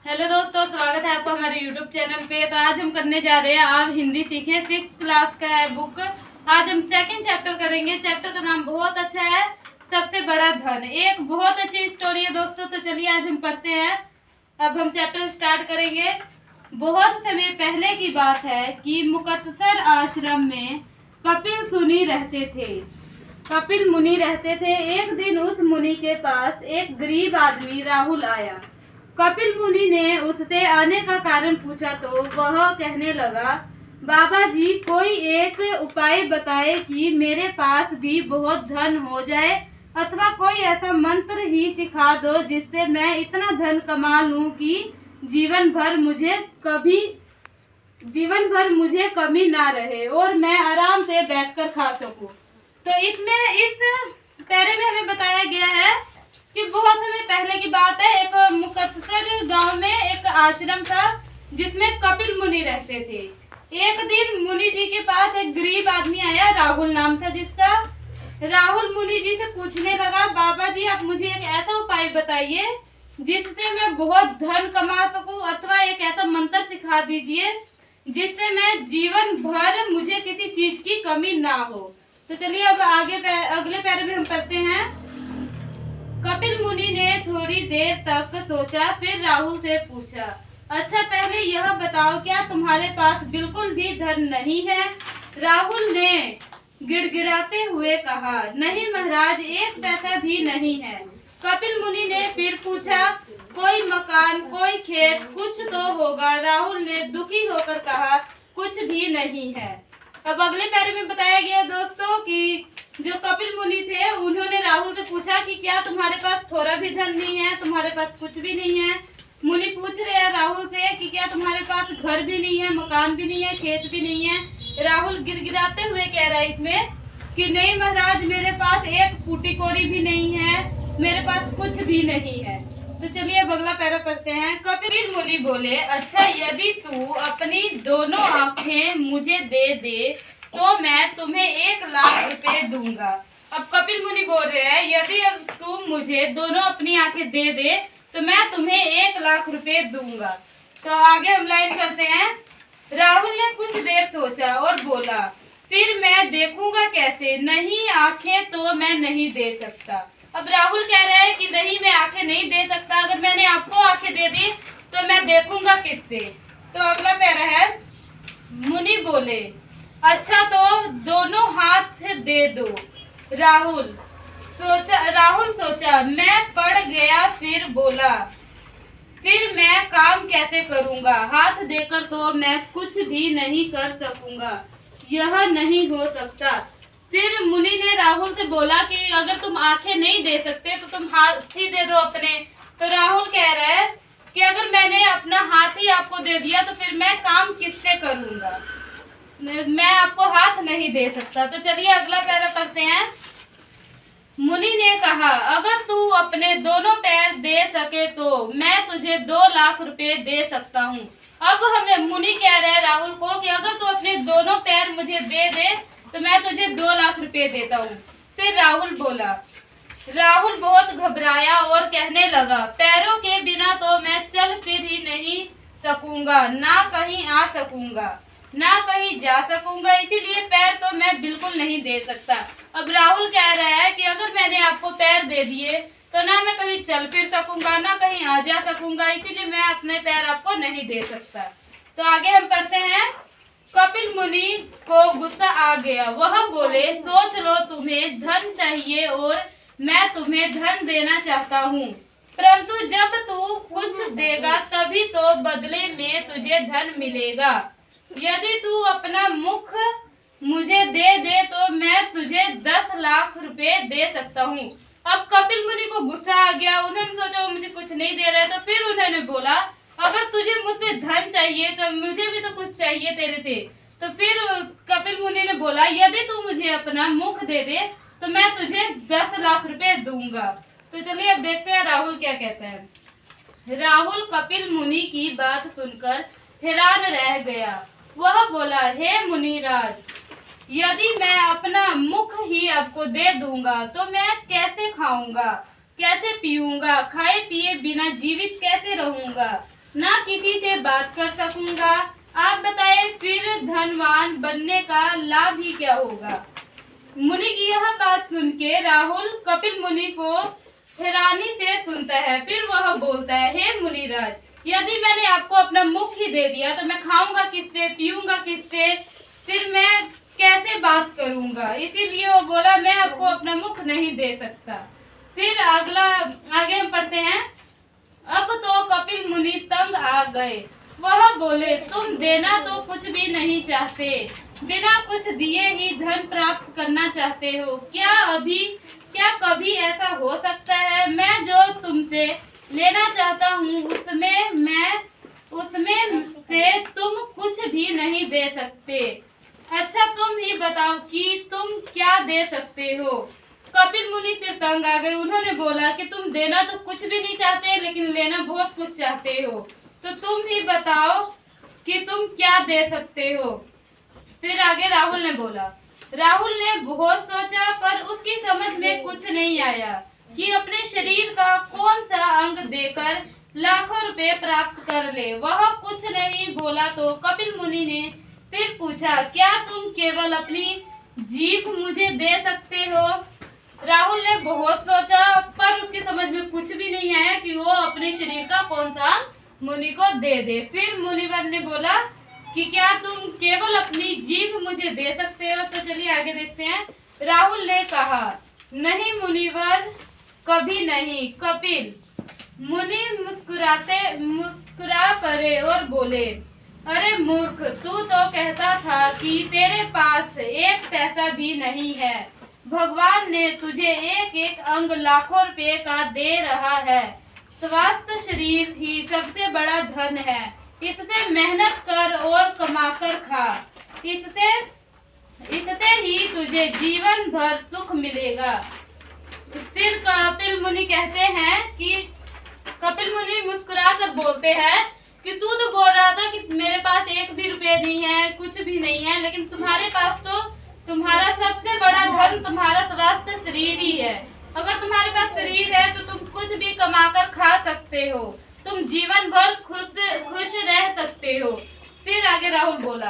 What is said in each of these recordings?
Hello दोस्तों, स्वागत है आपका हमारे यूट्यूब चैनल पे। तो आज हम करने जा रहे हैं आप हिंदी सीखे 6th क्लास का है बुक। आज हम सेकंड चैप्टर करेंगे। चैप्टर का नाम बहुत अच्छा है, सबसे बड़ा धन। एक बहुत अच्छी स्टोरी है दोस्तों। तो चलिए आज हम पढ़ते हैं। अब हम चैप्टर स्टार्ट करेंगे। बहुत समय पहले की बात है कि मुक्तसर आश्रम में कपिल मुनि रहते थे। एक दिन उस मुनि के पास एक गरीब आदमी राहुल आया। कपिल मुनि ने उससे आने का कारण पूछा तो वह कहने लगा, बाबा जी, कोई एक उपाय बताए कि मेरे पास भी बहुत धन हो जाए, अथवा कोई ऐसा मंत्र ही सिखा दो जिससे मैं इतना धन कमा लूं कि जीवन भर मुझे कमी ना रहे और मैं आराम से बैठकर खा सकूं। तो इस पैरे में हमें बताया गया है कि बहुत समय पहले की बात है। एक मुक्तसर गांव में एक आश्रम था जिसमें कपिल मुनि रहते थे। एक दिन मुनि जी के पास एक गरीब आदमी आया, राहुल नाम था जिसका। राहुल मुनि जी से पूछने लगा, बाबा जी, आप मुझे एक ऐसा उपाय बताइए जिससे मैं बहुत धन कमा सकूं, अथवा एक ऐसा मंत्र सिखा दीजिए जिससे मैं जीवन भर मुझे किसी चीज की कमी ना हो। तो चलिए अब अगले पैरे में हम पढ़ते हैं। कपिल मुनि ने थोड़ी देर तक सोचा, फिर राहुल से पूछा, अच्छा पहले यह बताओ, क्या तुम्हारे पास बिल्कुल भी धन नहीं है? राहुल ने गिड़गिड़ाते हुए कहा, नहीं महाराज, एक पैसा भी नहीं है। कपिल मुनि ने फिर पूछा, कोई मकान, कोई खेत, कुछ तो होगा? राहुल ने दुखी होकर कहा, कुछ भी नहीं है। अब अगले पैरे में बताया गया दोस्तों कि जो कपिल मुनि थे उन्होंने राहुल से पूछा कि क्या तुम्हारे पास थोड़ा भी धन नहीं है, तुम्हारे पास कुछ भी नहीं है। मुनि पूछ रहे हैं राहुल से कि क्या तुम्हारे पास घर भी नहीं है, मकान भी नहीं है, खेत भी नहीं है। राहुल गिड़गिड़ाते हुए कह रहा है इसमें कि नहीं महाराज, मेरे पास एक फूटी कोरी भी नहीं है, मेरे पास कुछ भी नहीं है। तो चलिए अब अगला पैरा पढ़ते हैं। कपिल मुनि बोले, अच्छा यदि तू अपनी दोनों आंखें मुझे दे दे तो मैं तुम्हें 1 लाख रुपए दूंगा। अब कपिल मुनि बोल रहे हैं, यदि तुम मुझे दोनों अपनी आंखें दे दे तो मैं तुम्हें 1 लाख रुपए दूंगा। तो आगे हम लाइन करते हैं। राहुल ने कुछ देर सोचा और बोला, फिर मैं देखूंगा कैसे, नहीं आंखें तो मैं नहीं दे सकता। अब राहुल कह रहा है कि नहीं, मैं आंखें नहीं दे सकता, अगर मैंने आपको आंखें दे दी तो मैं देखूंगा किससे। तो अगला पैरा है। मुनि बोले, अच्छा तो दोनों हाथ दे दो। राहुल सोचा, मैं पड़ गया, फिर बोला, फिर मैं काम कैसे करूंगा? हाथ देकर तो मैं कुछ भी नहीं कर सकूंगा, यह नहीं हो सकता। फिर मुनि ने राहुल से बोला कि अगर तुम आंखें नहीं दे सकते तो तुम हाथ ही दे दो अपने। तो राहुल कह रहा है कि अगर मैंने अपना हाथ ही आपको दे दिया तो फिर मैं काम किससे करूंगा, मैं आपको हाथ नहीं दे सकता। तो चलिए अगला पैरा पढ़ते हैं। मुनि ने कहा, अगर तू अपने दोनों पैर दे सके तो मैं तुझे 2 लाख रुपए दे सकता हूँ। अब हमें मुनि कह रहे हैं राहुल को कि अगर तू अपने दोनों पैर मुझे दे दे तो मैं तुझे 2 लाख रुपए देता हूँ। फिर राहुल बहुत घबराया और कहने लगा, पैरों के बिना तो मैं चल फिर ही नहीं सकूंगा, ना कहीं आ सकूंगा, ना कहीं जा सकूंगा, इसीलिए पैर तो मैं बिल्कुल नहीं दे सकता। अब राहुल कह रहा है कि अगर मैंने आपको पैर दे दिए तो ना मैं कहीं चल फिर सकूंगा, ना कहीं आ जा सकूंगा, इसीलिए मैं अपने पैर आपको नहीं दे सकता। तो आगे हम पढ़ते हैं। कपिल मुनि को गुस्सा आ गया। वह बोले, सोच लो, तुम्हें धन चाहिए और मैं तुम्हें धन देना चाहता हूँ, परंतु जब तू कुछ देगा तभी तो बदले में तुझे धन मिलेगा। यदि तू अपना मुख मुझे दे दे तो मैं तुझे 10 लाख रुपए दे सकता हूँ। अब कपिल मुनि को गुस्सा आ गया। उन्होंने सोचा वो मुझे कुछ नहीं दे रहा है, तो फिर उन्होंने बोला, अगर तुझे मुझसे धन चाहिए तो मुझे भी तो कुछ चाहिए तेरे से। तो फिर कपिल मुनि ने बोला, यदि तू मुझे अपना मुख दे दे तो मैं तुझे 10 लाख रुपए दूंगा। तो चलिए अब देखते हैं राहुल क्या कहता है। राहुल कपिल मुनि की बात सुनकर हैरान रह गया। वह बोला, हे मुनिराज, यदि मैं अपना मुख ही आपको दे दूंगा तो मैं कैसे खाऊंगा, कैसे पीऊंगा, खाए पिए बिना जीवित कैसे रहूंगा? ना किसी से बात कर सकूंगा। आप बताएं फिर धनवान बनने का लाभ ही क्या होगा। मुनि की यह बात सुन के राहुल कपिल मुनि को हैरानी से सुनता है। फिर वह बोलता है, हे मुनिराज, यदि मैंने आपको अपना मुख ही दे दिया तो मैं खाऊंगा किससे, पीऊंगा किससे, फिर मैं कैसे बात करूंगा। इसीलिए वो बोला, मैं आपको अपना मुख नहीं दे सकता। फिर आगे हम पढ़ते हैं। अब तो कपिल मुनि तंग आ गए। वह बोले, तुम देना तो कुछ भी नहीं चाहते, बिना कुछ दिए ही धन प्राप्त करना चाहते हो। क्या कभी ऐसा हो सकता है। मैं जो तुमसे लेना चाहता हूँ उसमें से तुम कुछ भी नहीं दे सकते। अच्छा तुम ही बताओ कि तुम क्या दे सकते हो। कपिल मुनि फिर तंग आ गए। उन्होंने बोला कि तुम देना तो कुछ भी नहीं चाहते, लेकिन लेना बहुत कुछ चाहते हो, तो तुम ही बताओ कि तुम क्या दे सकते हो। फिर आगे राहुल ने बोला। राहुल ने बहुत सोचा, पर उसकी समझ में कुछ नहीं आया कि अपने शरीर का कौन सा अंग देकर लाखों रुपए प्राप्त कर ले। वह कुछ नहीं बोला तो कपिल मुनि ने फिर पूछा, क्या तुम केवल अपनी जीभ मुझे दे सकते हो। राहुल ने बहुत सोचा, पर उसकी समझ में कुछ भी नहीं आया कि वो अपने शरीर का कौन सा मुनि को दे दे। फिर मुनिवर ने बोला कि क्या तुम केवल अपनी जीभ मुझे दे सकते हो। तो चलिए आगे देखते हैं। राहुल ने कहा, नहीं मुनिवर, कभी नहीं। कपिल मुनि मुस्कुरा करे और बोले, अरे मूर्ख, तू तो कहता था कि तेरे पास एक पैसा भी नहीं है। भगवान ने तुझे एक एक अंग लाखों रुपए का दे रहा है। स्वस्थ शरीर ही सबसे बड़ा धन है। इससे मेहनत कर और कमाकर खा। इससे ही तुझे जीवन भर सुख मिलेगा। फिर कपिल मुनि कहते हैं कि कपिल मुनि मुस्कुरा कर बोलते हैं कि तू तो बोल रहा था कि मेरे पास एक भी रुपए नहीं है, कुछ भी नहीं है, लेकिन तुम्हारे पास तो तुम्हारा सबसे बड़ा धन तुम्हारा स्वस्थ शरीर ही है। अगर तुम्हारे पास शरीर है तो तुम कुछ भी कमाकर खा सकते हो, तुम जीवन भर खुश रह सकते हो। फिर आगे राहुल बोला।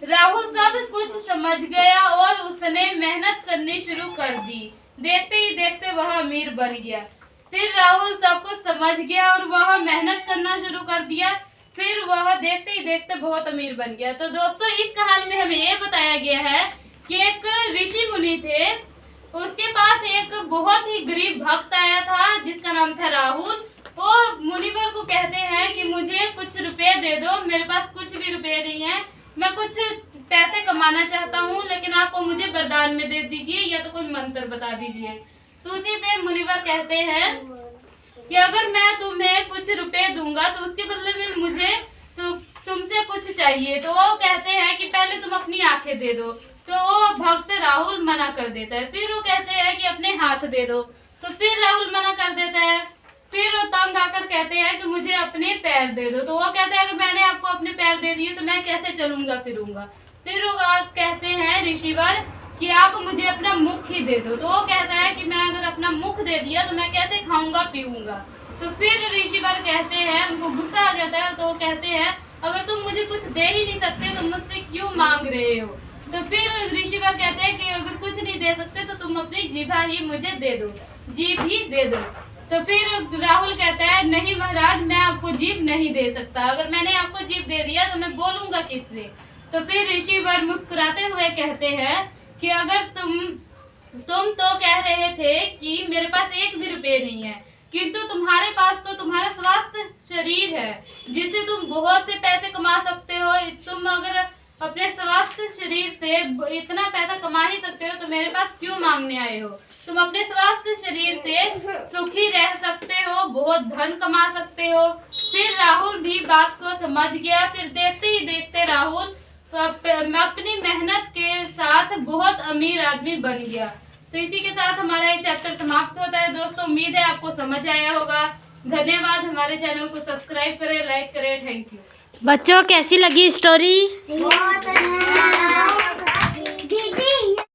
राहुल सब कुछ समझ गया और उसने मेहनत करनी शुरू कर दी। देखते ही देखते वह अमीर बन गया। फिर राहुल सब कुछ समझ गया और वह मेहनत करना शुरू कर दिया। फिर वह देखते ही देखते बहुत अमीर बन गया। तो दोस्तों इस कहानी में हमें ये बताया गया है कि एक ऋषि मुनि थे, उसके पास एक बहुत ही गरीब भक्त आया था जिसका नाम था राहुल। वो मुनिवर को कहते हैं कि मुझे कुछ रुपए दे दो, मेरे पास कुछ भी रुपए नहीं है, मैं कुछ पैसे कमाना चाहता हूँ, लेकिन आप मुझे वरदान में दे दीजिए या तो कोई मंत्र बता दीजिए। तो उसी पे मुनिवर कहते हैं कि अगर मैं तुम्हें कुछ रुपए दूंगा तो उसके बदले में मुझे तुमसे कुछ चाहिए। तो वो कहते हैं कि पहले तुम अपनी आंखें दे दो। तो वो भक्त राहुल मना कर देता है। फिर वो कहते हैं कि अपने हाथ दे दो। तो फिर राहुल मना कर देता है। फिर वो तंग आकर कहते हैं कि मुझे अपने पैर दे दो। तो वो कहते हैं अगर मैंने आपको अपने पैर दे दिए तो मैं कैसे चलूंगा फिरूंगा। फिर वो कहते हैं ऋषिवर कि आप मुझे अपना मुख ही दे दो। तो वो कहता है कि मैं अगर अपना मुख दे दिया तो मैं कैसे खाऊंगा पीऊंगा। तो फिर ऋषिवर कहते हैं, उनको गुस्सा आ जाता है। तो वो कहते हैं अगर तुम मुझे कुछ दे ही नहीं सकते तो मुझसे क्यों मांग रहे हो। तो फिर ऋषिवर कहते हैं कि अगर कुछ नहीं दे सकते तो तुम अपनी जीभा ही मुझे दे दो, जीभ ही दे दो। तो फिर राहुल कहता है नहीं महाराज, मैं आपको जीभ नहीं दे सकता, अगर मैंने आपको जीभ दे दिया तो मैं बोलूंगा किससे। तो फिर ऋषिवर मुस्कुराते हुए कहते हैं कि अगर तुम तो कह रहे थे कि मेरे पास एक भी रुपए नहीं है, किंतु तुम्हारे पास तो तुम्हारा स्वस्थ शरीर है जिससे तुम बहुत से पैसे कमा सकते हो। तुम अगर अपने स्वस्थ शरीर से इतना पैसा कमा ही सकते हो तो मेरे पास क्यों मांगने आए हो। तुम अपने स्वस्थ शरीर से सुखी रह सकते हो, बहुत धन कमा सकते हो। फिर राहुल भी बात को समझ गया। फिर देखते ही देखते राहुल अपनी मेहनत के साथ बहुत अमीर आदमी बन गया। तो इसी के साथ हमारा ये चैप्टर समाप्त होता है। दोस्तों उम्मीद है आपको समझ आया होगा। धन्यवाद। हमारे चैनल को सब्सक्राइब करें, लाइक करें। Thank you. बच्चों कैसी लगी स्टोरी? बहुत अच्छा।